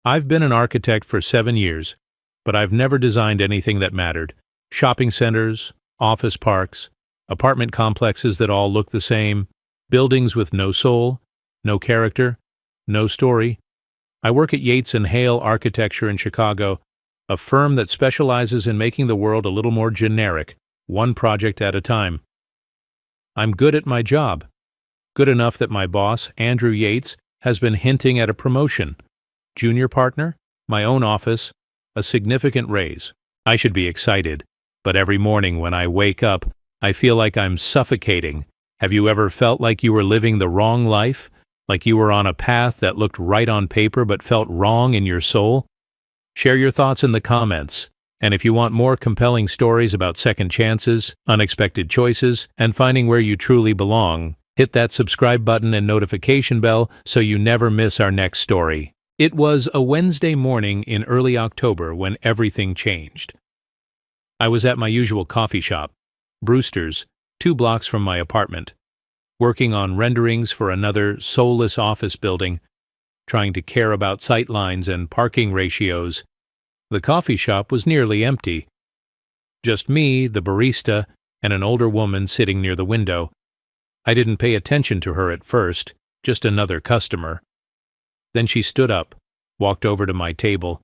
I've been an architect for 7 years, but I've never designed anything that mattered. Shopping centers, office parks, apartment complexes that all look the same, buildings with no soul, no character, no story. I work at Yates and Hale Architecture in Chicago, a firm that specializes in making the world a little more generic, one project at a time. I'm good at my job, good enough that my boss, Andrew Yates, has been hinting at a promotion. Junior partner, my own office, a significant raise. I should be excited, but every morning when I wake up, I feel like I'm suffocating. Have you ever felt like you were living the wrong life? Like you were on a path that looked right on paper but felt wrong in your soul? Share your thoughts in the comments. And if you want more compelling stories about second chances, unexpected choices, and finding where you truly belong, hit that subscribe button and notification bell so you never miss our next story. It was a Wednesday morning in early October when everything changed. I was at my usual coffee shop, Brewster's, 2 blocks from my apartment, working on renderings for another soulless office building, trying to care about sightlines and parking ratios. The coffee shop was nearly empty. Just me, the barista, and an older woman sitting near the window. I didn't pay attention to her at first, just another customer. Then she stood up, walked over to my table.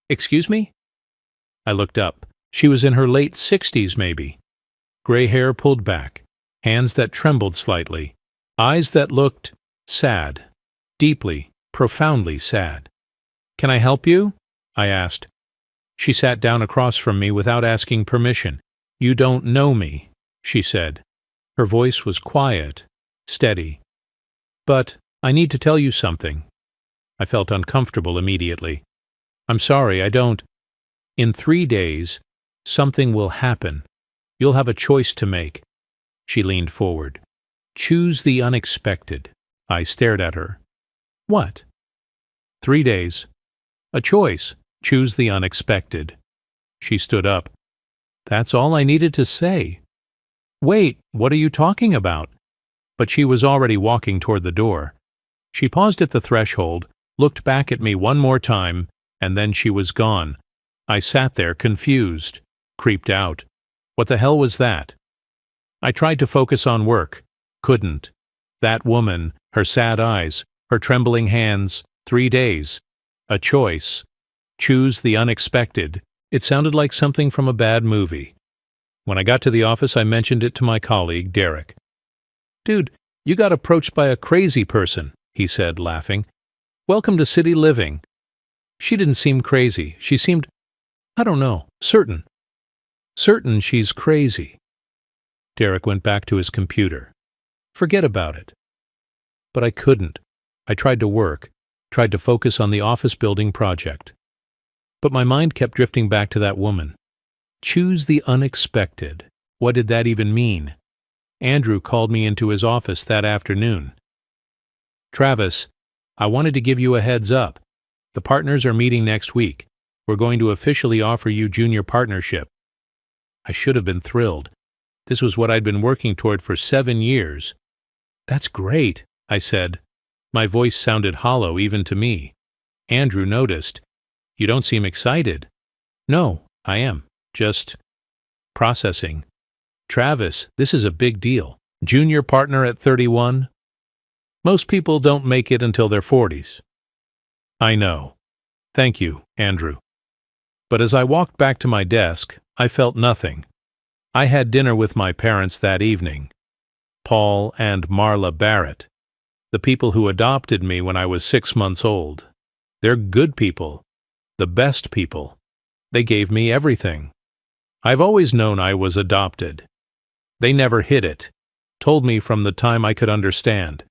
"Excuse me?" I looked up. She was in her late 60s, maybe. Gray hair pulled back, hands that trembled slightly, eyes that looked sad, deeply, profoundly sad. "Can I help you?" I asked. She sat down across from me without asking permission. "You don't know me," she said. Her voice was quiet, steady. "But I need to tell you something." I felt uncomfortable immediately. "I'm sorry, I don't." "In 3 days, something will happen. You'll have a choice to make." She leaned forward. "Choose the unexpected." I stared at her. "What?" 3 days. "A choice. Choose the unexpected." She stood up. "That's all I needed to say." "Wait, what are you talking about?" But she was already walking toward the door. She paused at the threshold, looked back at me one more time, and then she was gone. I sat there confused, creeped out. What the hell was that? I tried to focus on work. Couldn't. That woman, her sad eyes, her trembling hands, 3 days. A choice. Choose the unexpected. It sounded like something from a bad movie. When I got to the office, I mentioned it to my colleague, Derek. "Dude, you got approached by a crazy person," he said, laughing. "Welcome to city living." She didn't seem crazy. She seemed, I don't know, certain. Certain she's crazy. Derek went back to his computer. Forget about it. But I couldn't. I tried to work, tried to focus on the office building project. But my mind kept drifting back to that woman. Choose the unexpected. What did that even mean? Andrew called me into his office that afternoon. "Travis, I wanted to give you a heads up. The partners are meeting next week. We're going to officially offer you junior partnership." I should have been thrilled. This was what I'd been working toward for 7 years. "That's great," I said. My voice sounded hollow even to me. Andrew noticed. "You don't seem excited." "No, I am. Just processing." "Travis, this is a big deal. Junior partner at 31? Most people don't make it until their 40s. "I know. Thank you, Andrew." But as I walked back to my desk, I felt nothing. I had dinner with my parents that evening. Paul and Marla Barrett, the people who adopted me when I was 6 months old. They're good people, the best people. They gave me everything. I've always known I was adopted. They never hid it, told me from the time I could understand.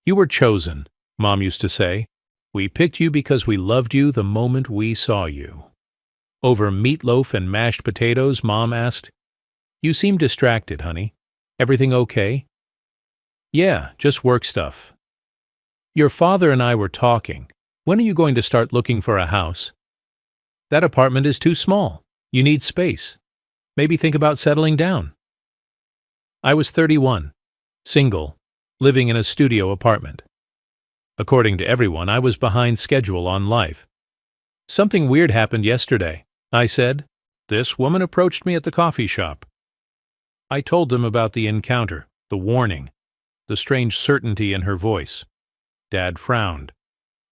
"You were chosen," Mom used to say. "We picked you because we loved you the moment we saw you." Over meatloaf and mashed potatoes, Mom asked, "You seem distracted, honey. Everything okay?" "Yeah, just work stuff." "Your father and I were talking. When are you going to start looking for a house?" "That apartment is too small. You need space. Maybe think about settling down." I was 31, single, living in a studio apartment. According to everyone, I was behind schedule on life. Something weird happened yesterday, I said. This woman approached me at the coffee shop. I told them about the encounter, the warning, the strange certainty in her voice. Dad frowned.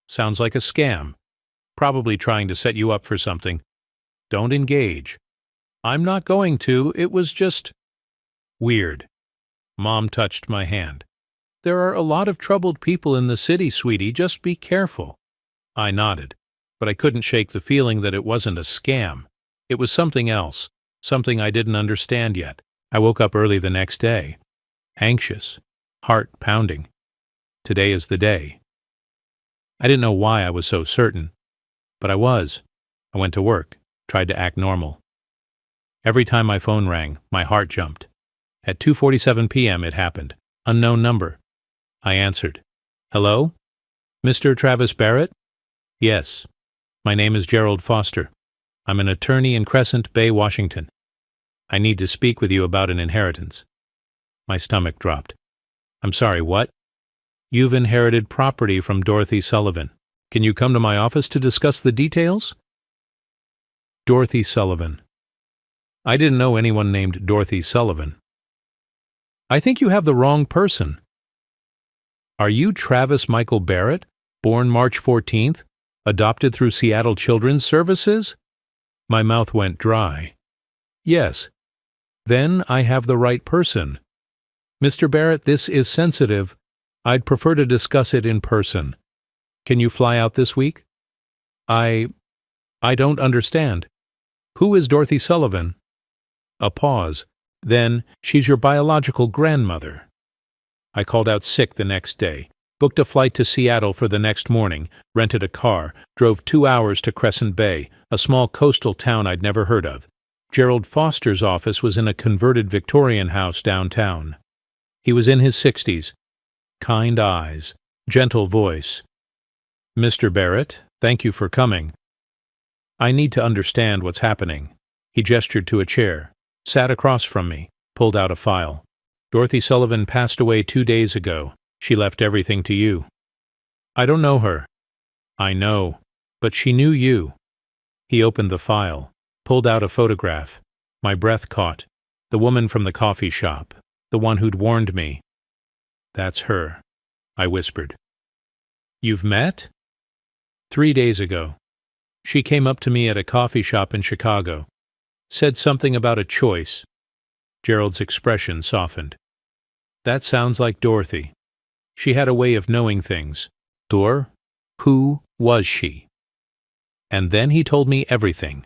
Sounds like a scam. Probably trying to set you up for something. Don't engage. I'm not going to. It was just weird. Mom touched my hand. There are a lot of troubled people in the city, sweetie. Just be careful. I nodded, but I couldn't shake the feeling that it wasn't a scam. It was something else, something I didn't understand yet. I woke up early the next day, anxious, heart pounding. Today is the day. I didn't know why I was so certain, but I was. I went to work, tried to act normal. Every time my phone rang, my heart jumped. At 2:47 p.m. it happened. Unknown number. I answered. Hello? Mr. Travis Barrett? Yes. My name is Gerald Foster. I'm an attorney in Crescent Bay, Washington. I need to speak with you about an inheritance. My stomach dropped. I'm sorry, what? You've inherited property from Dorothy Sullivan. Can you come to my office to discuss the details? Dorothy Sullivan. I didn't know anyone named Dorothy Sullivan. I think you have the wrong person. Are you Travis Michael Barrett, born March 14th, adopted through Seattle Children's Services? My mouth went dry. Yes. Then I have the right person. Mr. Barrett, this is sensitive. I'd prefer to discuss it in person. Can you fly out this week? I don't understand. Who is Dorothy Sullivan? A pause. Then, she's your biological grandmother. I called out sick the next day, booked a flight to Seattle for the next morning, rented a car, drove 2 hours to Crescent Bay, a small coastal town I'd never heard of. Gerald Foster's office was in a converted Victorian house downtown. He was in his 60s. Kind eyes, gentle voice. Mr. Barrett, thank you for coming. I need to understand what's happening. He gestured to a chair, sat across from me, pulled out a file. Dorothy Sullivan passed away 2 days ago. She left everything to you. I don't know her. I know, but she knew you. He opened the file, pulled out a photograph. My breath caught. The woman from the coffee shop, the one who'd warned me. That's her, I whispered. You've met? 3 days ago. She came up to me at a coffee shop in Chicago. Said something about a choice. Gerald's expression softened. That sounds like Dorothy. She had a way of knowing things. Who was she? And then he told me everything.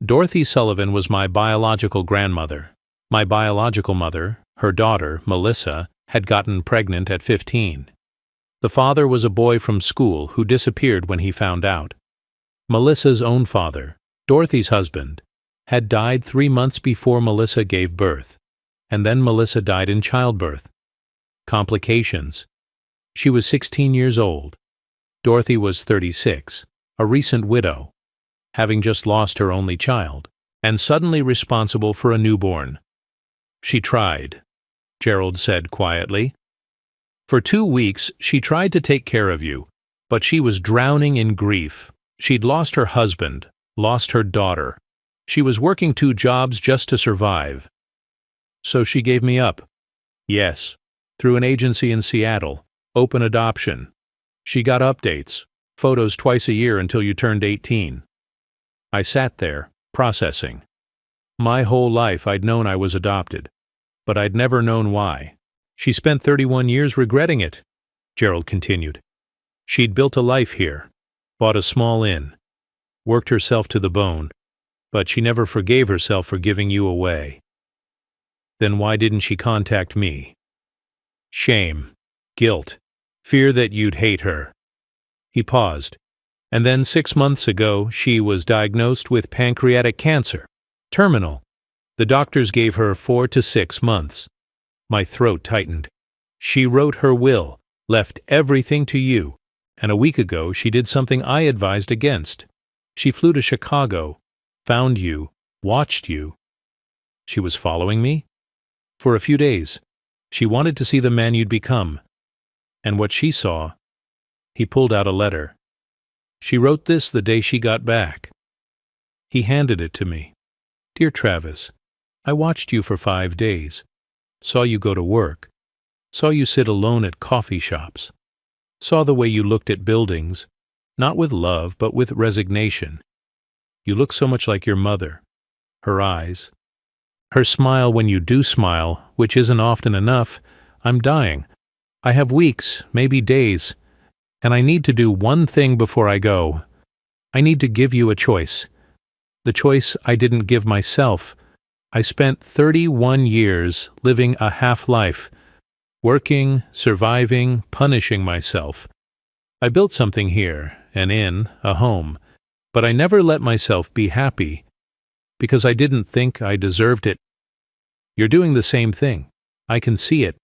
Dorothy Sullivan was my biological grandmother. My biological mother, her daughter, Melissa, had gotten pregnant at 15. The father was a boy from school who disappeared when he found out. Melissa's own father, Dorothy's husband, had died 3 months before Melissa gave birth, and then Melissa died in childbirth. Complications. She was 16 years old. Dorothy was 36, a recent widow, having just lost her only child, and suddenly responsible for a newborn. She tried, Gerald said quietly. For 2 weeks, she tried to take care of you, but she was drowning in grief. She'd lost her husband, lost her daughter. She was working 2 jobs just to survive. So she gave me up. Yes, through an agency in Seattle, open adoption. She got updates, photos twice a year until you turned 18. I sat there, processing. My whole life I'd known I was adopted, but I'd never known why. She spent 31 years regretting it, Gerald continued. She'd built a life here, bought a small inn, worked herself to the bone, but she never forgave herself for giving you away. Then why didn't she contact me? Shame, guilt, fear that you'd hate her. He paused, and then 6 months ago she was diagnosed with pancreatic cancer, terminal. The doctors gave her 4 to 6 months. My throat tightened. She wrote her will, left everything to you, and a week ago she did something I advised against. She flew to Chicago, found you, watched you. She was following me? For a few days. She wanted to see the man you'd become. And what she saw, he pulled out a letter. She wrote this the day she got back. He handed it to me. Dear Travis, I watched you for 5 days. Saw you go to work. Saw you sit alone at coffee shops. Saw the way you looked at buildings, not with love, but with resignation. You look so much like your mother. Her eyes. Her smile when you do smile, which isn't often enough. I'm dying. I have weeks, maybe days, and I need to do one thing before I go. I need to give you a choice. The choice I didn't give myself. I spent 31 years living a half-life, working, surviving, punishing myself. I built something here, an inn, a home, but I never let myself be happy, because I didn't think I deserved it. You're doing the same thing. I can see it.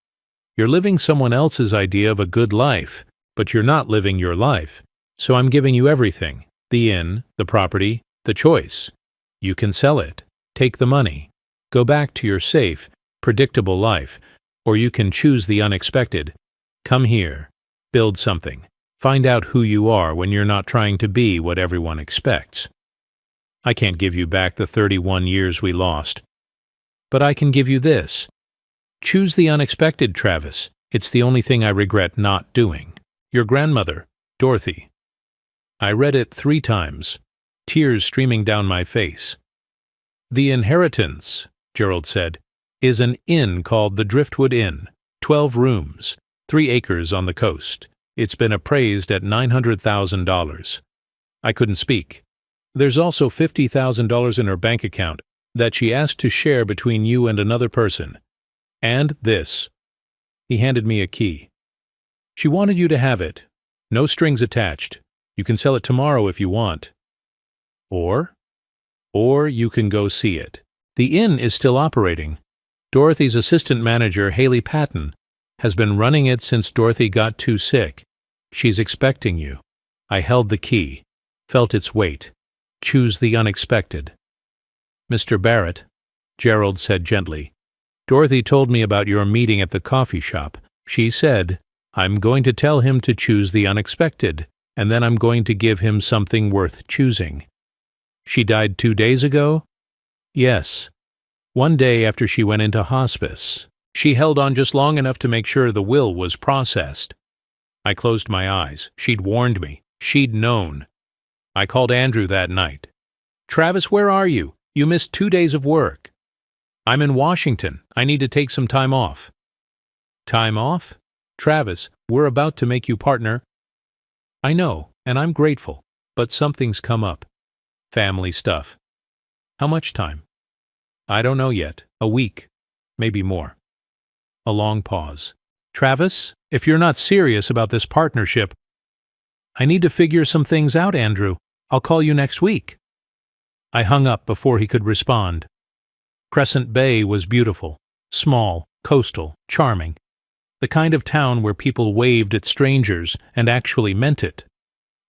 You're living someone else's idea of a good life, but you're not living your life. So I'm giving you everything. The inn, the property, the choice. You can sell it, take the money, go back to your safe, predictable life, or you can choose the unexpected. Come here, build something, find out who you are when you're not trying to be what everyone expects. I can't give you back the 31 years we lost, but I can give you this. Choose the unexpected, Travis. It's the only thing I regret not doing. Your grandmother, Dorothy. I read it 3 times, tears streaming down my face. The inheritance, Gerald said, is an inn called the Driftwood Inn, 12 rooms, 3 acres on the coast. It's been appraised at $900,000. I couldn't speak. There's also $50,000 in her bank account that she asked to share between you and another person. And this. He handed me a key. She wanted you to have it. No strings attached. You can sell it tomorrow if you want. Or you can go see it. The inn is still operating. Dorothy's assistant manager, Haley Patton, has been running it since Dorothy got too sick. She's expecting you. I held the key, felt its weight. Choose the unexpected. Mr. Barrett, Gerald said gently, Dorothy told me about your meeting at the coffee shop. She said, I'm going to tell him to choose the unexpected, and then I'm going to give him something worth choosing. She died 2 days ago? Yes. 1 day after she went into hospice. She held on just long enough to make sure the will was processed. I closed my eyes. She'd warned me. She'd known. I called Andrew that night. Travis, where are you? You missed 2 days of work. I'm in Washington. I need to take some time off. Time off? Travis, we're about to make you partner. I know, and I'm grateful, but something's come up. Family stuff. How much time? I don't know yet. A week. Maybe more. A long pause. Travis, if you're not serious about this partnership, I need to figure some things out, Andrew. I'll call you next week. I hung up before he could respond. Crescent Bay was beautiful, small, coastal, charming. The kind of town where people waved at strangers and actually meant it.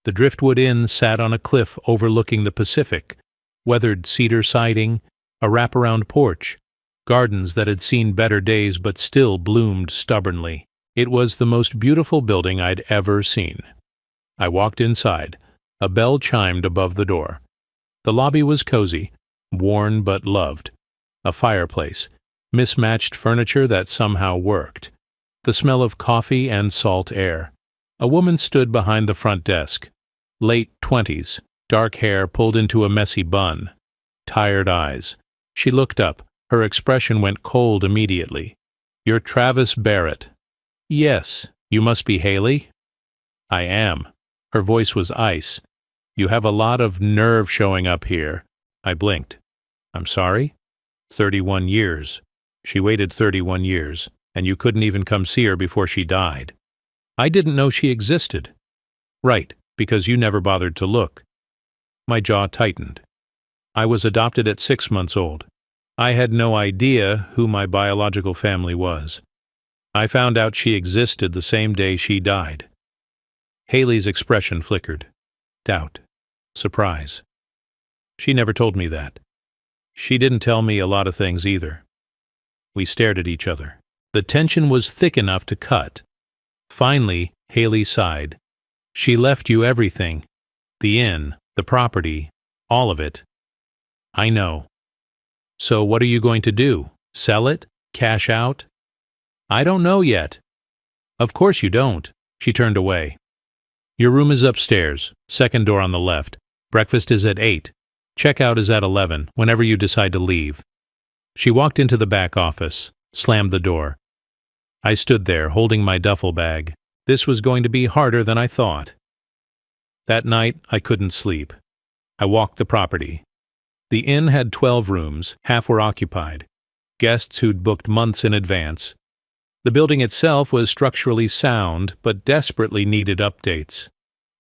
The Driftwood Inn sat on a cliff overlooking the Pacific, weathered cedar siding, a wraparound porch, gardens that had seen better days but still bloomed stubbornly. It was the most beautiful building I'd ever seen. I walked inside. A bell chimed above the door. The lobby was cozy, worn but loved. A fireplace, mismatched furniture that somehow worked. The smell of coffee and salt air. A woman stood behind the front desk. Late 20s, dark hair pulled into a messy bun. Tired eyes. She looked up. Her expression went cold immediately. You're Travis Barrett. Yes. You must be Haley? I am. Her voice was ice. You have a lot of nerve showing up here. I blinked. I'm sorry? 31 years. She waited 31 years, and you couldn't even come see her before she died. I didn't know she existed. Right, because you never bothered to look. My jaw tightened. I was adopted at 6 months old. I had no idea who my biological family was. I found out she existed the same day she died. Haley's expression flickered. Doubt. Surprise. She never told me that. She didn't tell me a lot of things either. We stared at each other. The tension was thick enough to cut. Finally, Haley sighed. She left you everything. The inn, the property, all of it. I know. So what are you going to do? Sell it? Cash out? I don't know yet. Of course you don't. She turned away. Your room is upstairs, second door on the left. Breakfast is at 8. Checkout is at 11, whenever you decide to leave. She walked into the back office, slammed the door. I stood there, holding my duffel bag. This was going to be harder than I thought. That night, I couldn't sleep. I walked the property. The inn had 12 rooms, half were occupied. Guests who'd booked months in advance. The building itself was structurally sound, but desperately needed updates.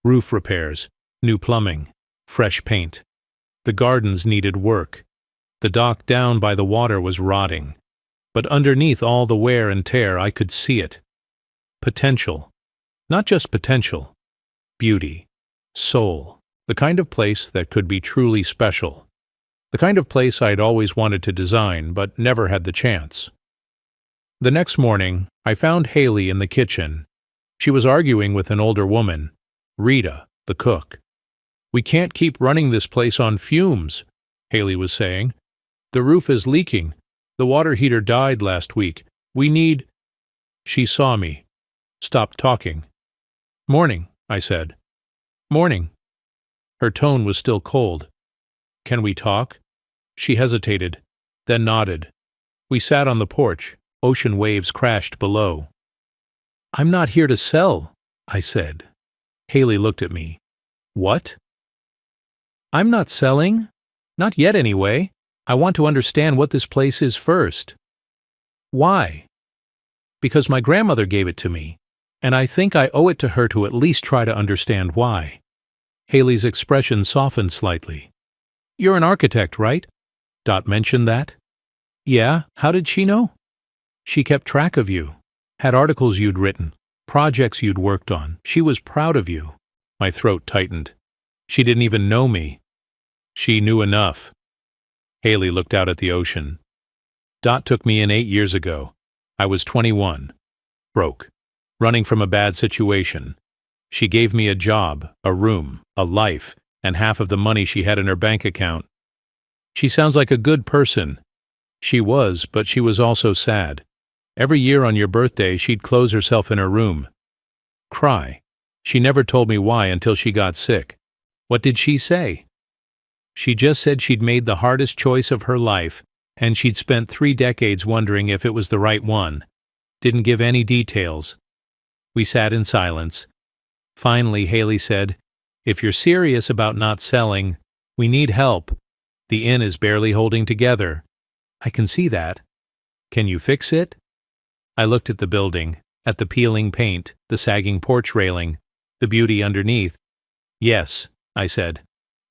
Roof repairs, new plumbing, fresh paint. The gardens needed work. The dock down by the water was rotting. But underneath all the wear and tear, I could see it. Potential. Not just potential. Beauty. Soul. The kind of place that could be truly special. The kind of place I'd always wanted to design, but never had the chance. The next morning, I found Haley in the kitchen. She was arguing with an older woman, Rita, the cook. We can't keep running this place on fumes, Haley was saying. The roof is leaking. The water heater died last week. We need... She saw me. Stopped talking. Morning, I said. Morning. Her tone was still cold. Can we talk? She hesitated, then nodded. We sat on the porch. Ocean waves crashed below. I'm not here to sell, I said. Haley looked at me. What? I'm not selling. Not yet, anyway. I want to understand what this place is first. Why? Because my grandmother gave it to me, and I think I owe it to her to at least try to understand why. Haley's expression softened slightly. You're an architect, right? Dot mentioned that. Yeah, how did she know? She kept track of you, had articles you'd written, projects you'd worked on. She was proud of you. My throat tightened. She didn't even know me. She knew enough. Haley looked out at the ocean. Dot took me in 8 years ago. I was 21. Broke. Running from a bad situation. She gave me a job, a room, a life, and half of the money she had in her bank account. She sounds like a good person. She was, but she was also sad. Every year on your birthday, she'd close herself in her room. Cry. She never told me why until she got sick. What did she say? She just said she'd made the hardest choice of her life, and she'd spent 3 decades wondering if it was the right one. Didn't give any details. We sat in silence. Finally, Haley said, If you're serious about not selling, we need help. The inn is barely holding together. I can see that. Can you fix it? I looked at the building, at the peeling paint, the sagging porch railing, the beauty underneath. Yes, I said.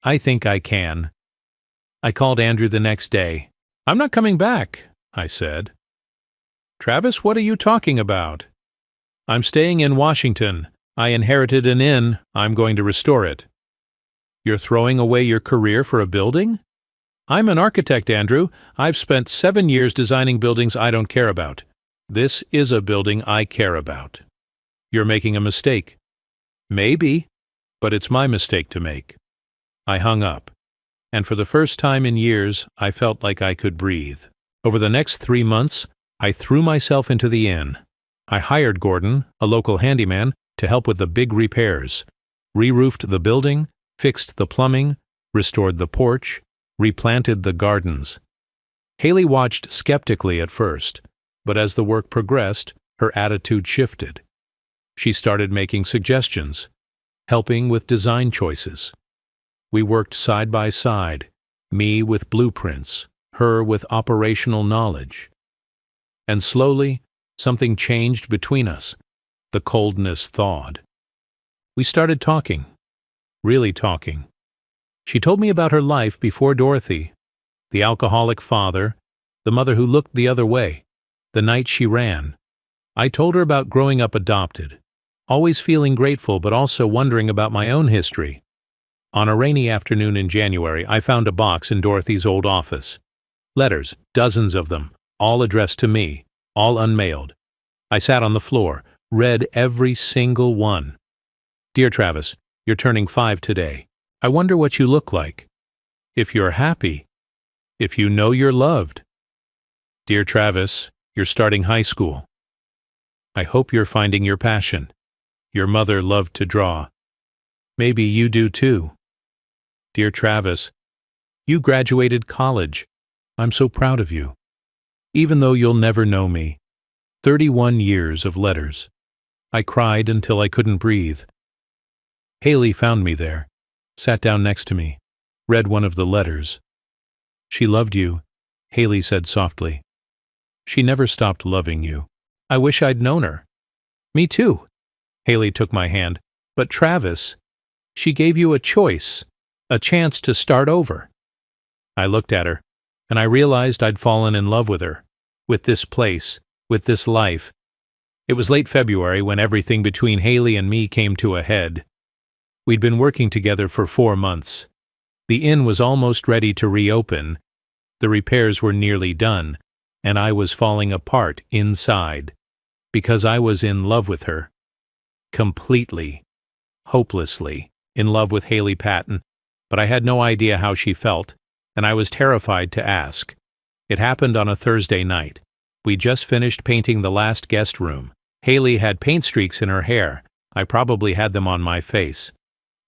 I think I can. I called Andrew the next day. I'm not coming back, I said. Travis, what are you talking about? I'm staying in Washington. I inherited an inn. I'm going to restore it. You're throwing away your career for a building? I'm an architect, Andrew. I've spent 7 years designing buildings I don't care about. This is a building I care about. You're making a mistake. Maybe, but it's my mistake to make. I hung up, and for the first time in years, I felt like I could breathe. Over the next 3 months, I threw myself into the inn. I hired Gordon, a local handyman, to help with the big repairs. Re-roofed the building, fixed the plumbing, restored the porch, replanted the gardens. Haley watched skeptically at first, but as the work progressed, her attitude shifted. She started making suggestions, helping with design choices. We worked side by side, me with blueprints, her with operational knowledge. And slowly, something changed between us. The coldness thawed. We started talking, really talking. She told me about her life before Dorothy, the alcoholic father, the mother who looked the other way, the night she ran. I told her about growing up adopted, always feeling grateful but also wondering about my own history. On a rainy afternoon in January, I found a box in Dorothy's old office. Letters, dozens of them, all addressed to me, all unmailed. I sat on the floor, read every single one. Dear Travis, you're turning 5 today. I wonder what you look like. If you're happy. If you know you're loved. Dear Travis, you're starting high school. I hope you're finding your passion. Your mother loved to draw. Maybe you do too. Dear Travis, you graduated college. I'm so proud of you. Even though you'll never know me. 31 years of letters. I cried until I couldn't breathe. Haley found me there, sat down next to me, read one of the letters. She loved you, Haley said softly. She never stopped loving you. I wish I'd known her. Me too. Haley took my hand. But Travis, she gave you a choice, a chance to start over. I looked at her, and I realized I'd fallen in love with her, with this place, with this life. It was late February when everything between Haley and me came to a head. We'd been working together for 4 months. The inn was almost ready to reopen. The repairs were nearly done, and I was falling apart inside, because I was in love with her. Completely, hopelessly, in love with Haley Patton, but I had no idea how she felt, and I was terrified to ask. It happened on a Thursday night. We just finished painting the last guest room. Haley had paint streaks in her hair. I probably had them on my face.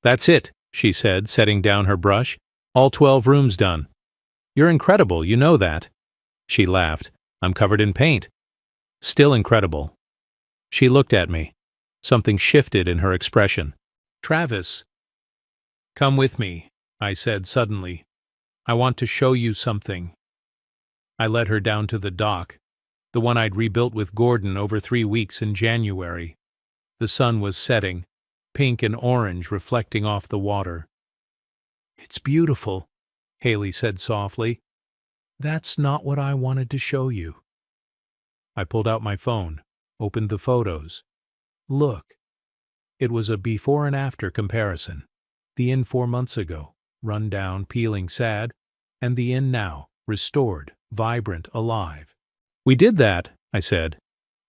That's it, she said, setting down her brush. All 12 rooms done. You're incredible, you know that. She laughed. I'm covered in paint. Still incredible. She looked at me. Something shifted in her expression. Travis. Come with me, I said suddenly. I want to show you something. I led her down to the dock, the one I'd rebuilt with Gordon over 3 weeks in January. The sun was setting, pink and orange reflecting off the water. It's beautiful, Haley said softly. That's not what I wanted to show you. I pulled out my phone, opened the photos. Look. It was a before and after comparison. The inn 4 months ago, run down, peeling sad, and the inn now, restored, vibrant, alive. We did that, I said.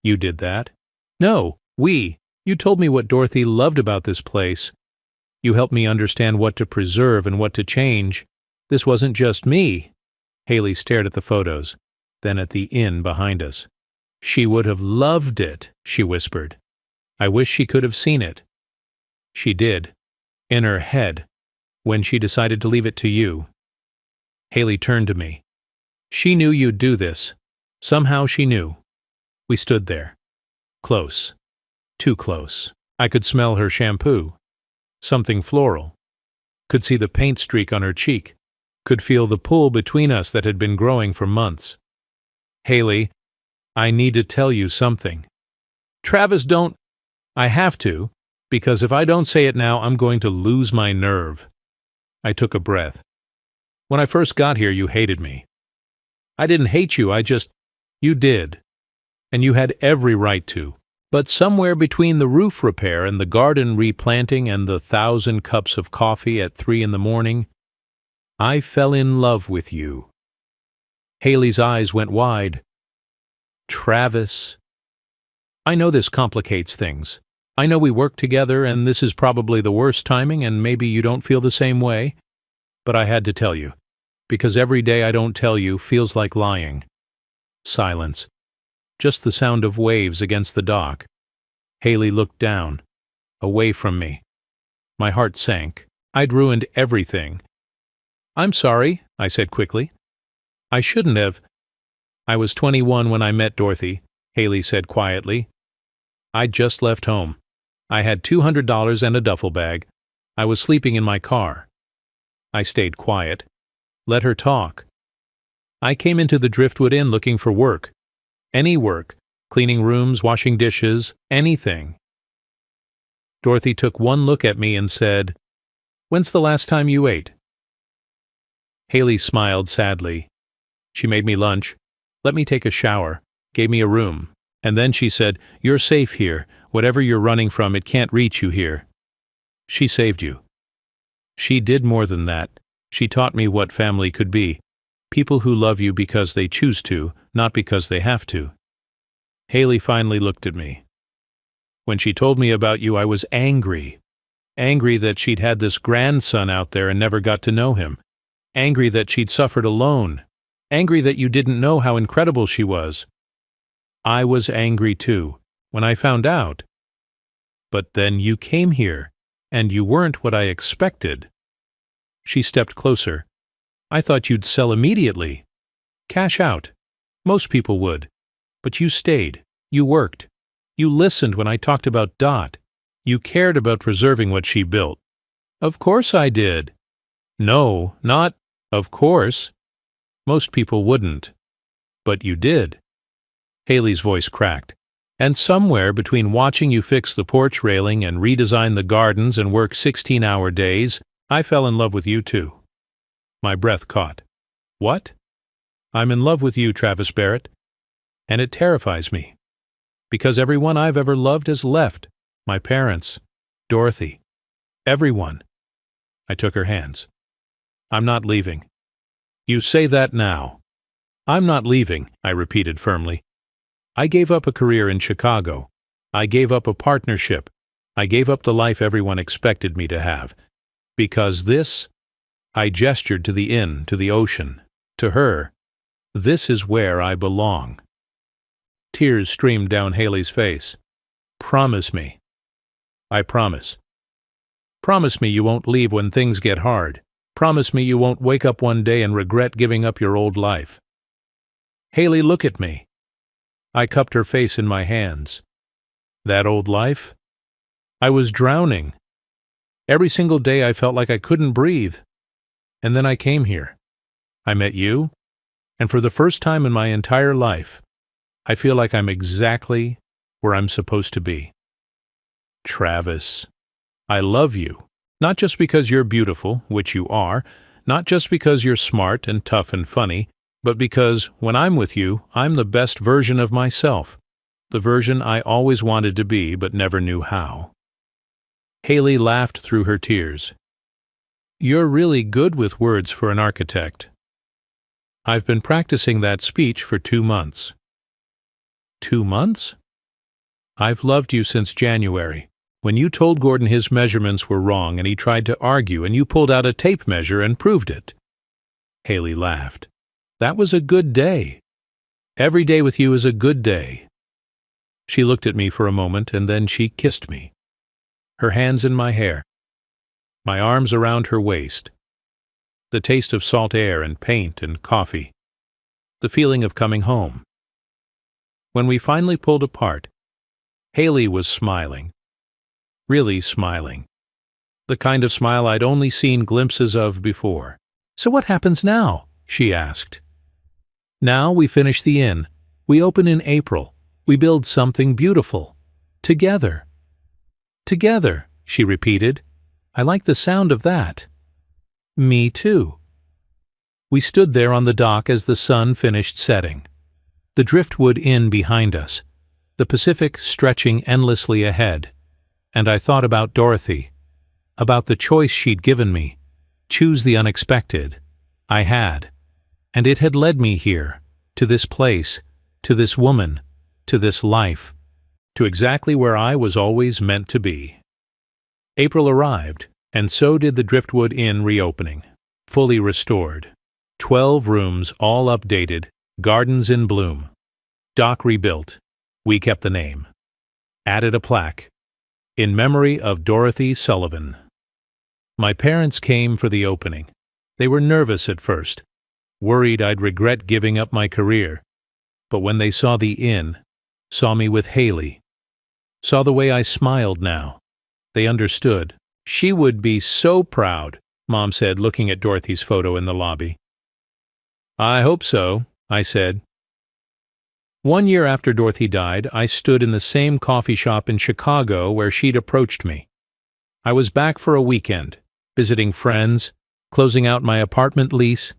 You did that? No, we. You told me what Dorothy loved about this place. You helped me understand what to preserve and what to change. This wasn't just me. Haley stared at the photos, then at the inn behind us. She would have loved it, she whispered. I wish she could have seen it. She did. In her head, when she decided to leave it to you. Haley turned to me. She knew you'd do this. Somehow she knew. We stood there. Close. Too close. I could smell her shampoo. Something floral. Could see the paint streak on her cheek. Could feel the pull between us that had been growing for months. Haley, I need to tell you something. Travis, don't. I have to, because if I don't say it now, I'm going to lose my nerve. I took a breath. When I first got here, you hated me. I didn't hate you, you did. And you had every right to. But somewhere between the roof repair and the garden replanting and the 1,000 cups of coffee at 3 in the morning, I fell in love with you. Haley's eyes went wide. Travis. I know this complicates things. I know we work together and this is probably the worst timing and maybe you don't feel the same way. But I had to tell you, because every day I don't tell you feels like lying. Silence. Just the sound of waves against the dock. Haley looked down, away from me. My heart sank. I'd ruined everything. I'm sorry, I said quickly. I shouldn't have. I was 21 when I met Dorothy, Haley said quietly. I'd just left home. I had $200 and a duffel bag. I was sleeping in my car. I stayed quiet. Let her talk. I came into the Driftwood Inn looking for work. Any work. Cleaning rooms, washing dishes, anything. Dorothy took one look at me and said, When's the last time you ate? Haley smiled sadly. She made me lunch, let me take a shower, gave me a room, and then she said, You're safe here. Whatever you're running from, it can't reach you here. She saved you. She did more than that. She taught me what family could be. People who love you because they choose to, not because they have to. Haley finally looked at me. When she told me about you, I was angry. Angry that she'd had this grandson out there and never got to know him. Angry that she'd suffered alone. Angry that you didn't know how incredible she was. I was angry too, when I found out. But then you came here, and you weren't what I expected. She stepped closer. I thought you'd sell immediately. Cash out. Most people would. But you stayed. You worked. You listened when I talked about Dot. You cared about preserving what she built. Of course I did. No, not of course. Most people wouldn't. But you did. Haley's voice cracked. And somewhere between watching you fix the porch railing and redesign the gardens and work 16-hour days, I fell in love with you too. My breath caught. What? I'm in love with you, Travis Barrett. And it terrifies me. Because everyone I've ever loved has left. My parents. Dorothy. Everyone. I took her hands. I'm not leaving. You say that now. I'm not leaving, I repeated firmly. I gave up a career in Chicago. I gave up a partnership. I gave up the life everyone expected me to have. Because this, I gestured to the inn, to the ocean, to her. This is where I belong. Tears streamed down Haley's face. Promise me. I promise. Promise me you won't leave when things get hard. Promise me you won't wake up one day and regret giving up your old life. Haley, look at me. I cupped her face in my hands. That old life? I was drowning. Every single day I felt like I couldn't breathe. And then I came here. I met you, and for the first time in my entire life, I feel like I'm exactly where I'm supposed to be. Travis, I love you. Not just because you're beautiful, which you are, not just because you're smart and tough and funny, but because when I'm with you, I'm the best version of myself, the version I always wanted to be but never knew how. Haley laughed through her tears. You're really good with words for an architect. I've been practicing that speech for 2 months. 2 months? I've loved you since January, when you told Gordon his measurements were wrong and he tried to argue and you pulled out a tape measure and proved it. Haley laughed. That was a good day. Every day with you is a good day. She looked at me for a moment and then she kissed me. Her hands in my hair. My arms around her waist. The taste of salt air and paint and coffee. The feeling of coming home. When we finally pulled apart, Haley was smiling. Really smiling. The kind of smile I'd only seen glimpses of before. So what happens now? She asked. Now we finish the inn. We open in April. We build something beautiful. Together. Together, she repeated. I like the sound of that. Me too. We stood there on the dock as the sun finished setting. The driftwood inn behind us. The Pacific stretching endlessly ahead. And I thought about Dorothy. About the choice she'd given me. Choose the unexpected. I had. And it had led me here. To this place. To this woman. To this life. To exactly where I was always meant to be. April arrived, and so did the Driftwood Inn reopening. Fully restored. 12 rooms, all updated, gardens in bloom. Dock rebuilt. We kept the name. Added a plaque. In memory of Dorothy Sullivan. My parents came for the opening. They were nervous at first, worried I'd regret giving up my career. But when they saw the inn, saw me with Haley, saw the way I smiled now, they understood. She would be so proud, Mom said, looking at Dorothy's photo in the lobby. I hope so, I said. 1 year after Dorothy died, I stood in the same coffee shop in Chicago where she'd approached me. I was back for a weekend, visiting friends, closing out my apartment lease.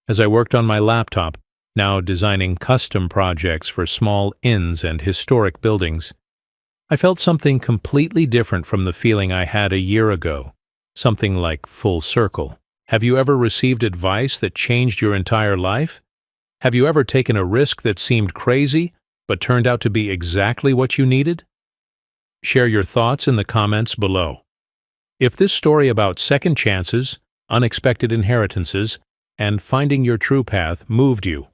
As I worked on my laptop, now designing custom projects for small inns and historic buildings, I felt something completely different from the feeling I had a year ago, something like full circle. Have you ever received advice that changed your entire life? Have you ever taken a risk that seemed crazy, but turned out to be exactly what you needed? Share your thoughts in the comments below. If this story about second chances, unexpected inheritances, and finding your true path moved you,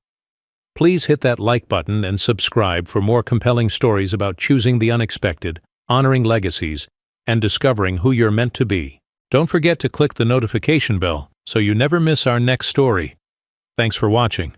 please hit that like button and subscribe for more compelling stories about choosing the unexpected, honoring legacies, and discovering who you're meant to be. Don't forget to click the notification bell so you never miss our next story. Thanks for watching.